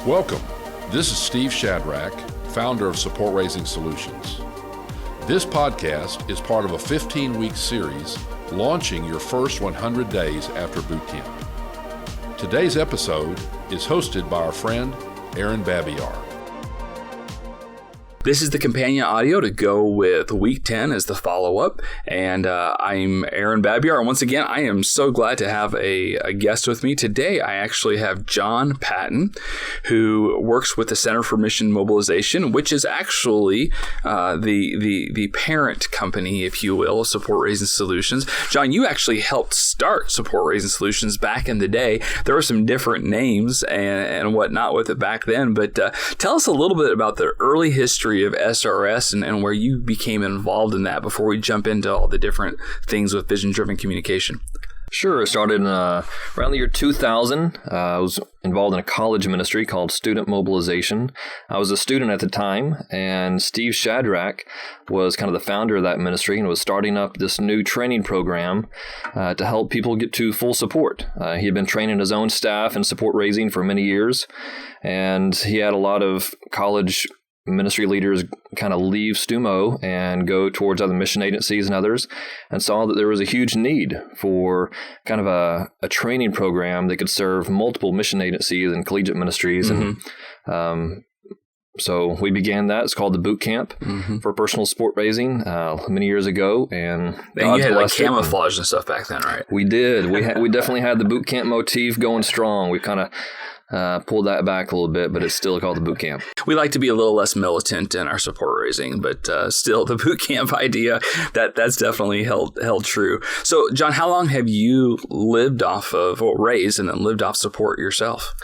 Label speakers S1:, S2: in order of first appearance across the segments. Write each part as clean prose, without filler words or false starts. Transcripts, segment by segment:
S1: Welcome. This is Steve Shadrack, founder of Support Raising Solutions. This podcast is part of a 15-week series launching your first 100 days after boot camp. Today's episode is hosted by our friend, Aaron Babiar.
S2: This is the companion audio to go with week 10 as the follow-up, and I'm Aaron Babiar, and once again, I am so glad to have a guest with me. Today, I actually have John Patton, who works with the Center for Mission Mobilization, which is actually the parent company, if you will, of Support Raising Solutions. John, you actually helped start Support Raising Solutions back in the day. There were some different names and whatnot with it back then, but tell us a little bit about the early history of SRS and where you became involved in that before we jump into all the different things with vision-driven communication.
S3: Sure. It started around the year 2000. I was involved in a college ministry called Student Mobilization. I was a student at the time, and Steve Shadrack was kind of the founder of that ministry and was starting up this new training program to help people get to full support. He had been training his own staff in support raising for many years, and he had a lot of college ministry leaders kind of leave STUMO and go towards other mission agencies and others, and saw that there was a huge need for kind of a training program that could serve multiple mission agencies and collegiate ministries.
S2: Mm-hmm.
S3: And so we began that. It's called the Boot Camp for Personal Support Raising many years ago. And
S2: you had like camouflage and stuff back then, right?
S3: We did. We definitely had the Boot Camp motif going strong. We kind of pulled that back a little bit, but it's still called the boot camp.
S2: We like to be a little less militant in our support raising, but still the boot camp idea, that's definitely held true. So, John, how long have you lived off of, or raised and then lived off support yourself?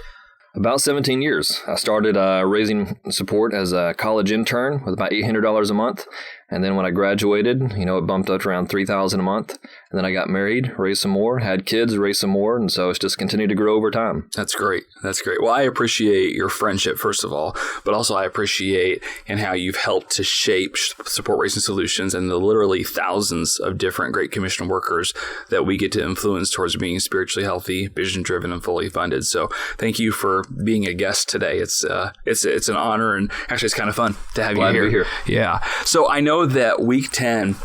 S3: About 17 years. I started raising support as a college intern with about $800 a month. And then when I graduated, it bumped up to around $3,000 a month. And then I got married, raised some more, had kids, raised some more. And so it's just continued to grow over time.
S2: That's great. That's great. Well, I appreciate your friendship, first of all, but also I appreciate and how you've helped to shape Support Raising Solutions and the literally thousands of different Great Commission workers that we get to influence towards being spiritually healthy, vision-driven, and fully funded. So thank you for being a guest today. It's an honor, and actually it's kind of fun to have
S3: Glad
S2: you
S3: to be here.
S2: Yeah. So I know that week 10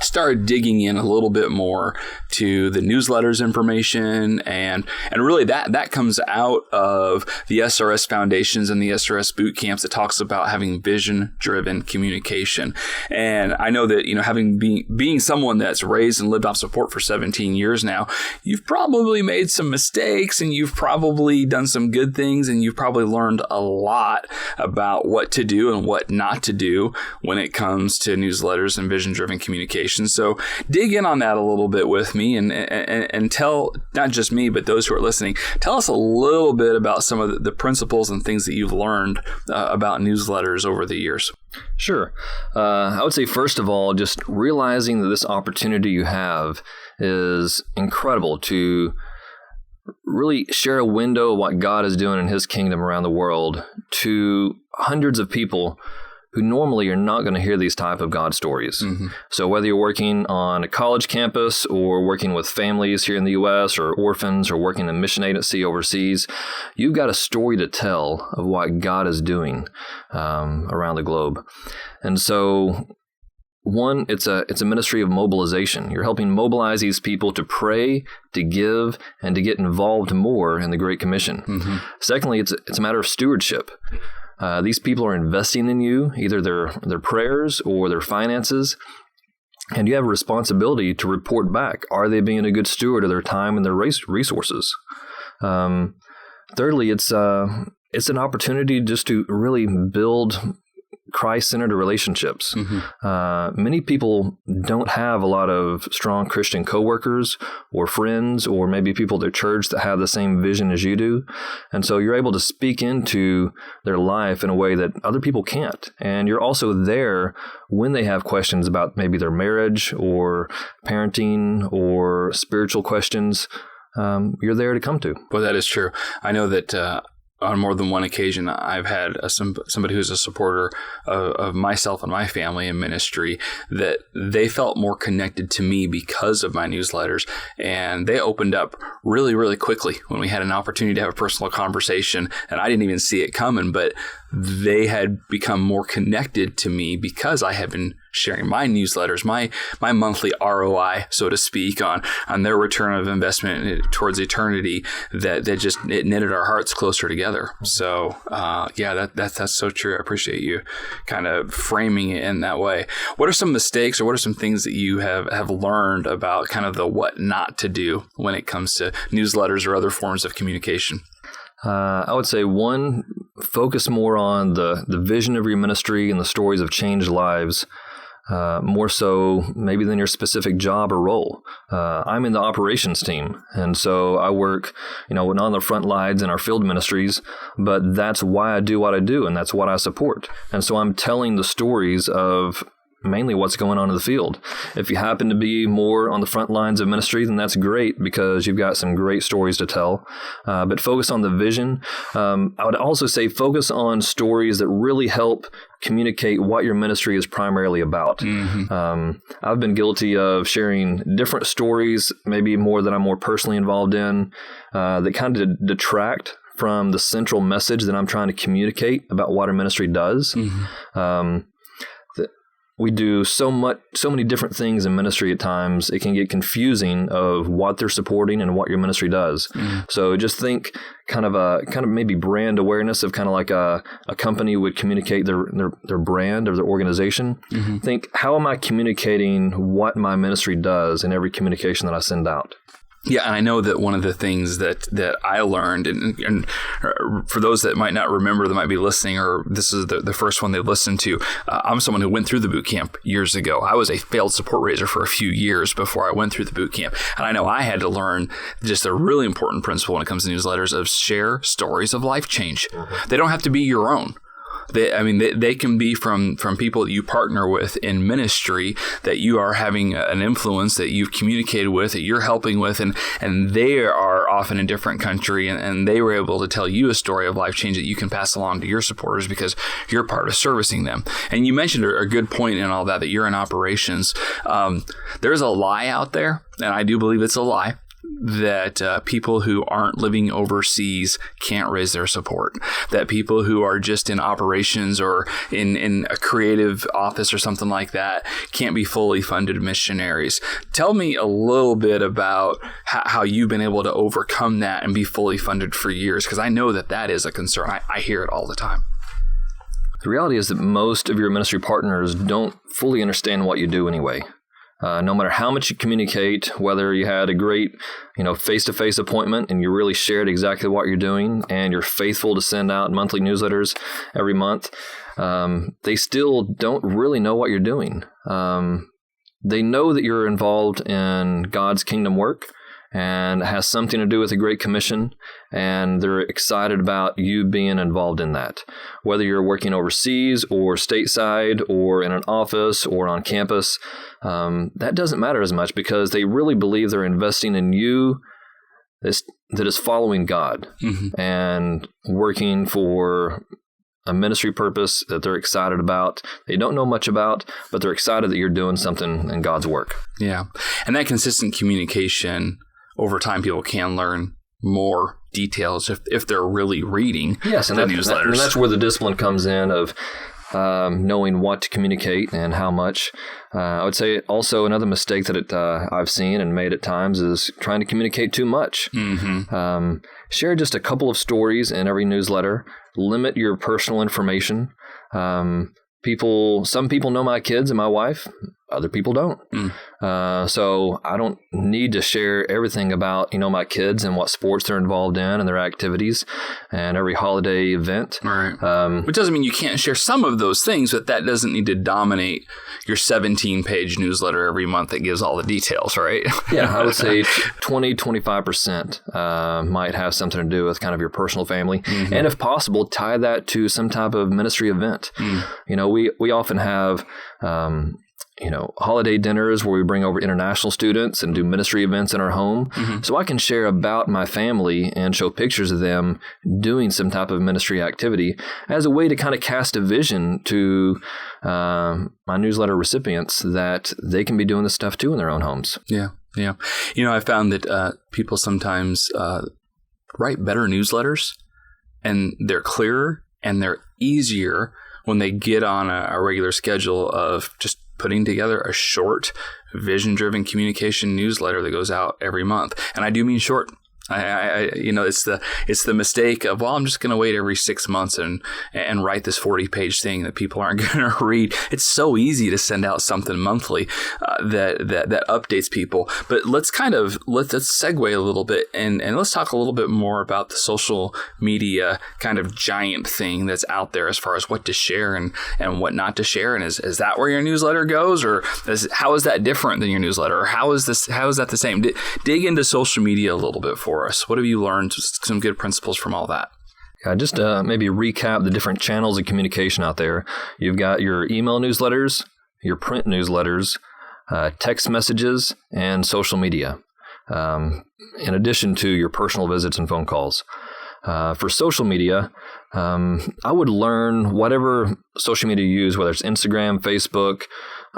S2: started digging in a little bit more to the newsletters information, and really that comes out of the SRS foundations and the SRS boot camps that talks about having vision-driven communication. And I know that, having being someone that's raised and lived off support for 17 years now, you've probably made some mistakes and you've probably done some good things, and you've probably learned a lot about what to do and what not to do when it comes to newsletters and vision-driven communication. So dig in on that a little bit with me and tell, not just me, but those who are listening, tell us a little bit about some of the principles and things that you've learned about newsletters over the years.
S3: Sure. I would say, first of all, just realizing that this opportunity you have is incredible to really share a window of what God is doing in His kingdom around the world to hundreds of people who normally are not going to hear these type of God stories. Mm-hmm. So whether you're working on a college campus or working with families here in the U.S. or orphans or working in a mission agency overseas, you've got a story to tell of what God is doing around the globe. And so one, it's a ministry of mobilization. You're helping mobilize these people to pray, to give, and to get involved more in the Great Commission. Mm-hmm. Secondly, it's a matter of stewardship. These people are investing in you, either their prayers or their finances, and you have a responsibility to report back. Are they being a good steward of their time and their resources? Thirdly, it's an opportunity just to really build Christ-centered relationships. Mm-hmm. Many people don't have a lot of strong Christian coworkers or friends, or maybe people at their church that have the same vision as you do. And so you're able to speak into their life in a way that other people can't. And you're also there when they have questions about maybe their marriage or parenting or spiritual questions. You're there to come to.
S2: Well, that is true. I know that on more than one occasion, I've had somebody who's a supporter of myself and my family in ministry that they felt more connected to me because of my newsletters. And they opened up really, really quickly when we had an opportunity to have a personal conversation. And I didn't even see it coming, but they had become more connected to me because I had been sharing my newsletters, my monthly ROI, so to speak, on their return of investment towards eternity, that just it knitted our hearts closer together. So that's so true. I appreciate you kind of framing it in that way. What are some mistakes or what are some things that you have learned about kind of the what not to do when it comes to newsletters or other forms of communication?
S3: I would say one, focus more on the vision of your ministry and the stories of changed lives, more so maybe than your specific job or role. I'm in the operations team, and so I work, on the front lines in our field ministries, but that's why I do what I do, and that's what I support. And so I'm telling the stories of mainly what's going on in the field. If you happen to be more on the front lines of ministry, then that's great because you've got some great stories to tell. But focus on the vision. I would also say focus on stories that really help communicate what your ministry is primarily about. Mm-hmm. I've been guilty of sharing different stories, maybe more that I'm more personally involved in, that kind of detract from the central message that I'm trying to communicate about what our ministry does. Mm-hmm. We do so many different things in ministry at times. It can get confusing of what they're supporting and what your ministry does. Mm. So just think kind of maybe brand awareness of kind of like a company would communicate their brand or their organization. Mm-hmm. Think, how am I communicating what my ministry does in every communication that I send out?
S2: Yeah, and I know that one of the things that I learned, and for those that might not remember, that might be listening, or this is the first one they listened to, I'm someone who went through the boot camp years ago. I was a failed support raiser for a few years before I went through the boot camp. And I know I had to learn just a really important principle when it comes to newsletters of share stories of life change. Mm-hmm. They don't have to be your own. They can be from people that you partner with in ministry, that you are having an influence, that you've communicated with, that you're helping with, and they are often in a different country, and they were able to tell you a story of life change that you can pass along to your supporters because you're part of servicing them. And you mentioned a good point in all that you're in operations. There's a lie out there, and I do believe it's a lie, that people who aren't living overseas can't raise their support, that people who are just in operations or in a creative office or something like that can't be fully funded missionaries. Tell me a little bit about how you've been able to overcome that and be fully funded for years, because I know that is a concern. I hear it all the time.
S3: The reality is that most of your ministry partners don't fully understand what you do anyway. No matter how much you communicate, whether you had a great, face-to-face appointment and you really shared exactly what you're doing and you're faithful to send out monthly newsletters every month, they still don't really know what you're doing. They know that you're involved in God's kingdom work and it has something to do with the Great Commission, and they're excited about you being involved in that. Whether you're working overseas or stateside or in an office or on campus, that doesn't matter as much because they really believe they're investing in you that is following God. Mm-hmm. and working for a ministry purpose that they're excited about. They don't know much about, but they're excited that you're doing something in God's work.
S2: Yeah. And that consistent communication, over time, people can learn more details if they're really reading the newsletters.
S3: And that's where the discipline comes in of knowing what to communicate and how much. I would say also another mistake that I've seen and made at times is trying to communicate too much. Mm-hmm. Share just a couple of stories in every newsletter. Limit your personal information. Some people know my kids and my wife. Other people don't. So I don't need to share everything about, my kids and what sports they're involved in and their activities and every holiday event.
S2: Right. Which doesn't mean you can't share some of those things, but that doesn't need to dominate your 17-page newsletter every month that gives all the details, right?
S3: Yeah, I would say 20-25% might have something to do with kind of your personal family. Mm-hmm. And if possible, tie that to some type of ministry event. Mm. We often have holiday dinners where we bring over international students and do ministry events in our home. So I can share about my family and show pictures of them doing some type of ministry activity as a way to kind of cast a vision to my newsletter recipients that they can be doing this stuff too in their own homes.
S2: Yeah. I found that people sometimes write better newsletters, and they're clearer and they're easier when they get on a regular schedule of just putting together a short, vision-driven communication newsletter that goes out every month. And I do mean short. It's the mistake of, I'm just going to wait every 6 months and write this 40-page thing that people aren't going to read. It's so easy to send out something monthly that updates people. But let's segue a little bit and let's talk a little bit more about the social media kind of giant thing that's out there as far as what to share and what not to share. And is that where your newsletter goes, or how is that different than your newsletter? Or how is that the same? Dig into social media a little bit for us. What have you learned? Some good principles from all that.
S3: Yeah, just maybe recap the different channels of communication out there. You've got your email newsletters, your print newsletters, text messages, and social media, in addition to your personal visits and phone calls. For social media, I would learn whatever social media you use, whether it's Instagram, Facebook,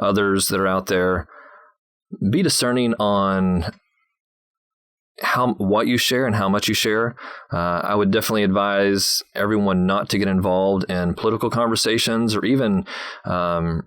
S3: others that are out there. Be discerning on what you share and how much you share. I would definitely advise everyone not to get involved in political conversations or even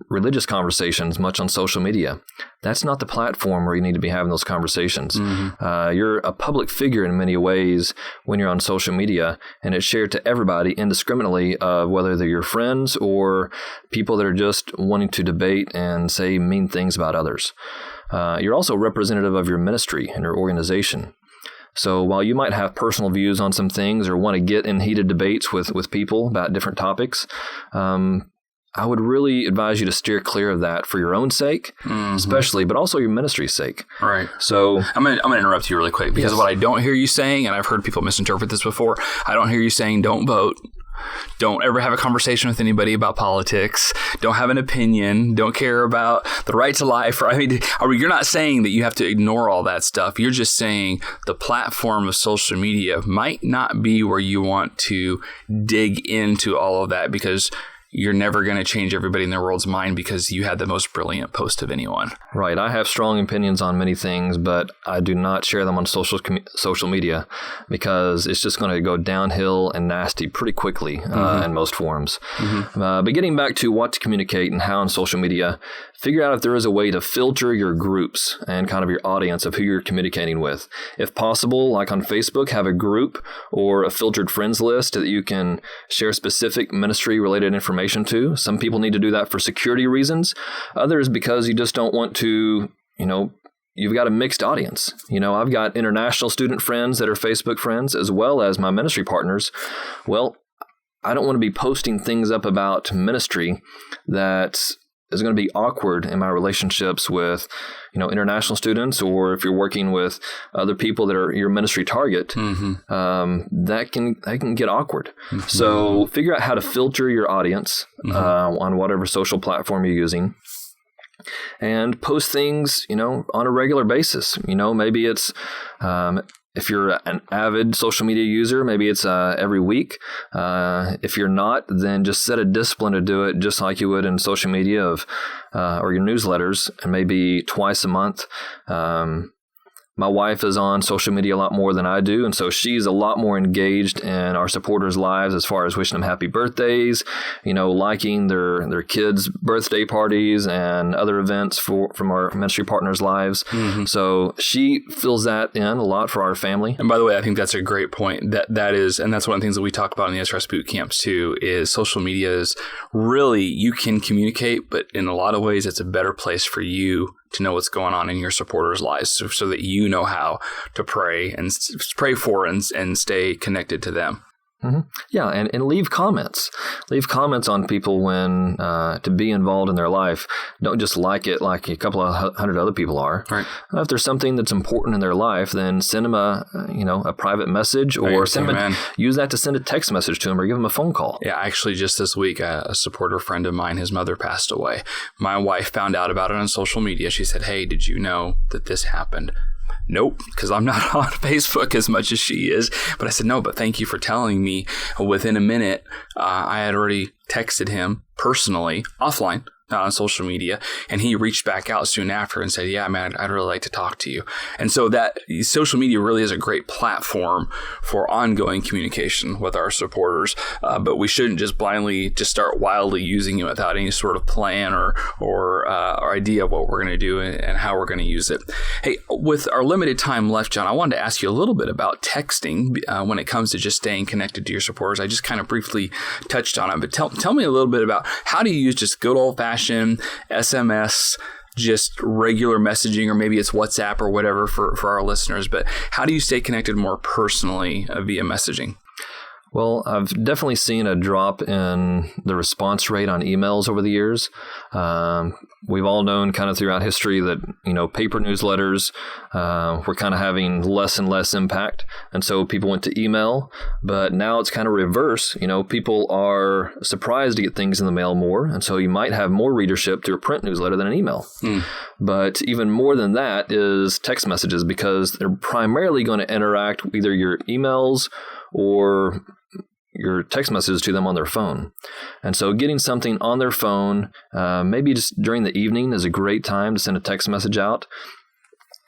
S3: religious conversations much on social media. That's not the platform where you need to be having those conversations. You're a public figure in many ways when you're on social media, and it's shared to everybody indiscriminately, whether they're your friends or people that are just wanting to debate and say mean things about others. You're also representative of your ministry and your organization. So while you might have personal views on some things or want to get in heated debates with people about different topics, I would really advise you to steer clear of that for your own sake, especially, but also your ministry's sake.
S2: Right.
S3: So
S2: I'm gonna interrupt you really quick because what I don't hear you saying, and I've heard people misinterpret this before, I don't hear you saying don't vote. Don't ever have a conversation with anybody about politics. Don't have an opinion. Don't care about the right to life. You're not saying that you have to ignore all that stuff. You're just saying the platform of social media might not be where you want to dig into all of that, because you're never going to change everybody in their world's mind because you had the most brilliant post of anyone.
S3: Right. I have strong opinions on many things, but I do not share them on social media because it's just going to go downhill and nasty pretty quickly in most forums. But getting back to what to communicate and how on social media, figure out if there is a way to filter your groups and kind of your audience of who you're communicating with. If possible, like on Facebook, have a group or a filtered friends list that you can share specific ministry-related information to. Some people need to do that for security reasons. Others because you just don't want to, you've got a mixed audience. I've got international student friends that are Facebook friends as well as my ministry partners. Well, I don't want to be posting things up about ministry that is going to be awkward in my relationships with, international students, or if you're working with other people that are your ministry target, that can get awkward. So figure out how to filter your audience on whatever social platform you're using, and post things, on a regular basis. Maybe it's if you're an avid social media user, maybe it's every week. If you're not, then just set a discipline to do it just like you would in social media or your newsletters, and maybe twice a month. My wife is on social media a lot more than I do, and so she's a lot more engaged in our supporters' lives as far as wishing them happy birthdays, liking their kids' birthday parties and other events from our ministry partners' lives. So she fills that in a lot for our family.
S2: And by the way, I think that's a great point. That is, and that's one of the things that we talk about in the SRS boot camps too, is social media is really, you can communicate, but in a lot of ways, it's a better place for you to know what's going on in your supporters' lives, so that you know how to pray for and stay connected to them.
S3: Yeah, and leave comments. Leave comments on people when to be involved in their life. Don't just like it like a couple of hundred other people are.
S2: Right.
S3: If there's something that's important in their life, then send them a private message, or use that to send a text message to them, or give them a phone call.
S2: Yeah, actually, just this week, a supporter friend of mine, his mother passed away. My wife found out about it on social media. She said, "Hey, did you know that this happened?" Nope, because I'm not on Facebook as much as she is. But I said, no, but thank you for telling me. Within a minute, I had already texted him personally, offline, not on social media. And he reached back out soon after and said, yeah, man, I'd really like to talk to you. And so that social media really is a great platform for ongoing communication with our supporters. But we shouldn't just blindly just start wildly using it without any sort of plan or idea of what we're going to do and how we're going to use it. Hey, with our limited time left, John, I wanted to ask you a little bit about texting when it comes to just staying connected to your supporters. I just kind of briefly touched on it, but tell me a little bit about how do you use just good old-fashioned SMS, just regular messaging, or maybe it's WhatsApp or whatever for our listeners, but how do you stay connected more personally via messaging?
S3: Well, I've definitely seen a drop in the response rate on emails over the years. We've all known kind of throughout history that, paper newsletters were kind of having less and less impact. And so people went to email, but now it's kind of reverse. People are surprised to get things in the mail more. And so you might have more readership through a print newsletter than an email. But even more than that is text messages, because they're primarily going to interact with either your emails or your text messages to them on their phone. And so getting something on their phone, maybe just during the evening, is a great time to send a text message out,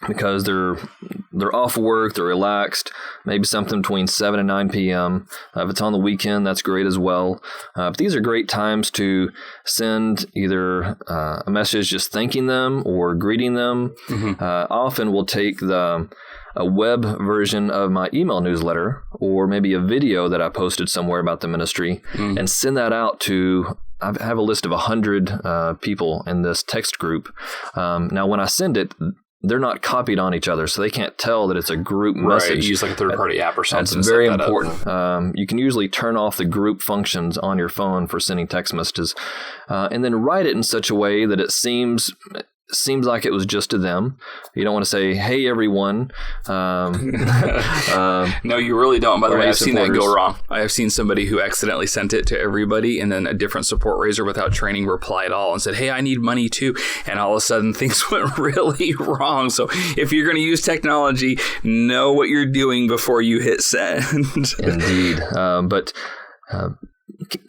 S3: because they're off work, they're relaxed, maybe something between 7 and 9 p.m. If it's on the weekend, that's great as well. But these are great times to send either a message just thanking them or greeting them. Often we'll take a web version of my email newsletter, or maybe a video that I posted somewhere about the ministry, and send that out to, I have a list of 100 people in this text group. Now, when I send it, they're not copied on each other, so they can't tell that it's a group message.
S2: Right, you use like a third-party app or something.
S3: That's very important. You can usually turn off the group functions on your phone for sending text messages, and then write it in such a way that it seems like it was just to them. You don't want to say, hey, everyone.
S2: No, you really don't. By the way, I've seen that go wrong. I have seen somebody who accidentally sent it to everybody, and then a different support raiser without training replied all and said, hey, I need money too. And all of a sudden things went really wrong. So if you're going to use technology, know what you're doing before you hit send.
S3: Indeed.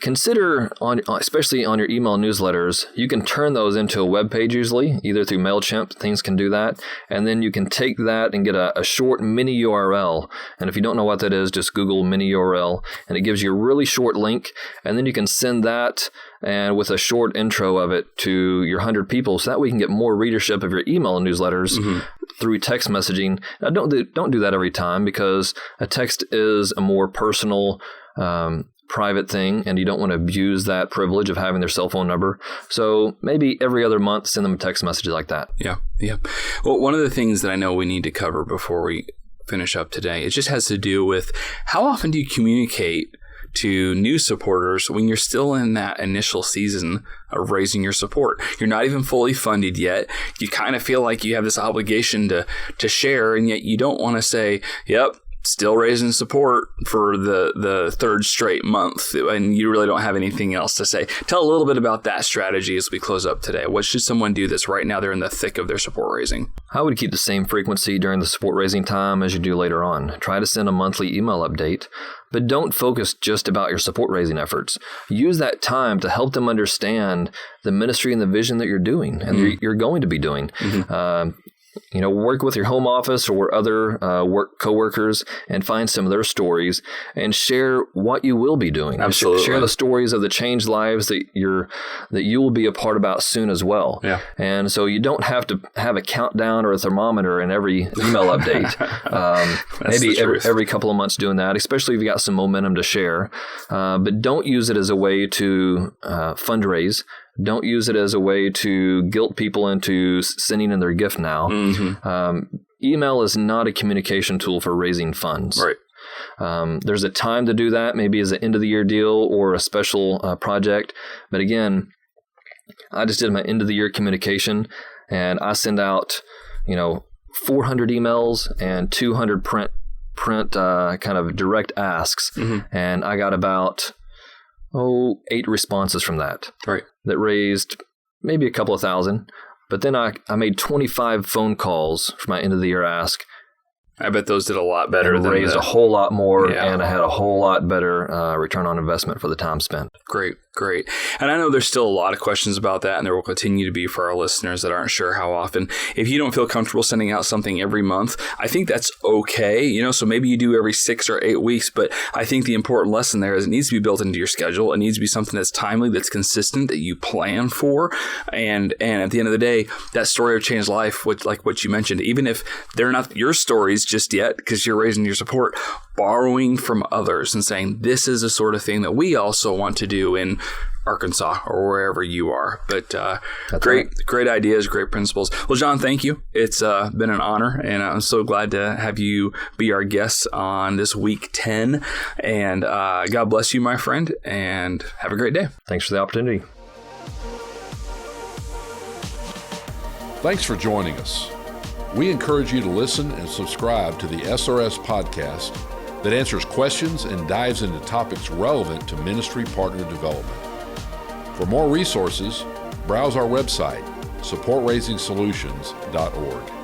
S3: Consider, especially on your email newsletters, you can turn those into a web page usually, either through MailChimp. Things can do that. And then you can take that and get a short mini URL. And if you don't know what that is, just Google mini URL, and it gives you a really short link. And then you can send that and with a short intro of it to your 100 people, so that way you can get more readership of your email newsletters through text messaging. Now, don't do that every time, because a text is a more personal private thing, and you don't want to abuse that privilege of having their cell phone number. So maybe every other month, send them a text message like that.
S2: Yeah. Well, one of the things that I know we need to cover before we finish up today, it just has to do with how often do you communicate to new supporters when you're still in that initial season of raising your support. You're not even fully funded yet. You kind of feel like you have this obligation to share, and yet you don't want to say, yep, still raising support for the third straight month, and you really don't have anything else to say. Tell a little bit about that strategy as we close up today. What should someone do that's right now they're in the thick of their support raising?
S3: I would keep the same frequency during the support raising time as you do later on. Try to send a monthly email update, but don't focus just about your support raising efforts. Use that time to help them understand the ministry and the vision that you're doing and you're going to be doing. Work with your home office or other coworkers and find some of their stories and share what you will be doing.
S2: Absolutely.
S3: Share the stories of the changed lives that you will be a part about soon as well.
S2: Yeah.
S3: And so you don't have to have a countdown or a thermometer in every email update. Maybe every couple of months doing that, especially if you got some momentum to share. But don't use it as a way to fundraise. Don't use it as a way to guilt people into sending in their gift now. Email is not a communication tool for raising funds.
S2: Right.
S3: There's a time to do that, maybe as an end of the year deal or a special project. But again, I just did my end of the year communication, and I send out, 400 emails and 200 print kind of direct asks. And I got about 8 responses from that.
S2: Right.
S3: That raised maybe a couple of thousand. But then I made 25 phone calls for my end of the year ask.
S2: I bet those did a lot better.
S3: And raised a whole lot more, and I had a whole lot better return on investment for the time spent.
S2: Great. And I know there's still a lot of questions about that, and there will continue to be for our listeners that aren't sure how often. If you don't feel comfortable sending out something every month, I think that's okay. So maybe you do every 6 or 8 weeks, but I think the important lesson there is it needs to be built into your schedule. It needs to be something that's timely, that's consistent, that you plan for. And at the end of the day, that story of changed life, like what you mentioned, even if they're not your stories just yet, because you're raising your support, borrowing from others and saying, this is the sort of thing that we also want to do in Arkansas or wherever you are. But great ideas, great principles. Well, John, thank you. It's been an honor, and I'm so glad to have you be our guest on this week 10. And God bless you, my friend, and have a great day.
S3: Thanks for the opportunity.
S1: Thanks for joining us. We encourage you to listen and subscribe to the SRS podcast that answers questions and dives into topics relevant to ministry partner development. For more resources, browse our website, supportraisingsolutions.org.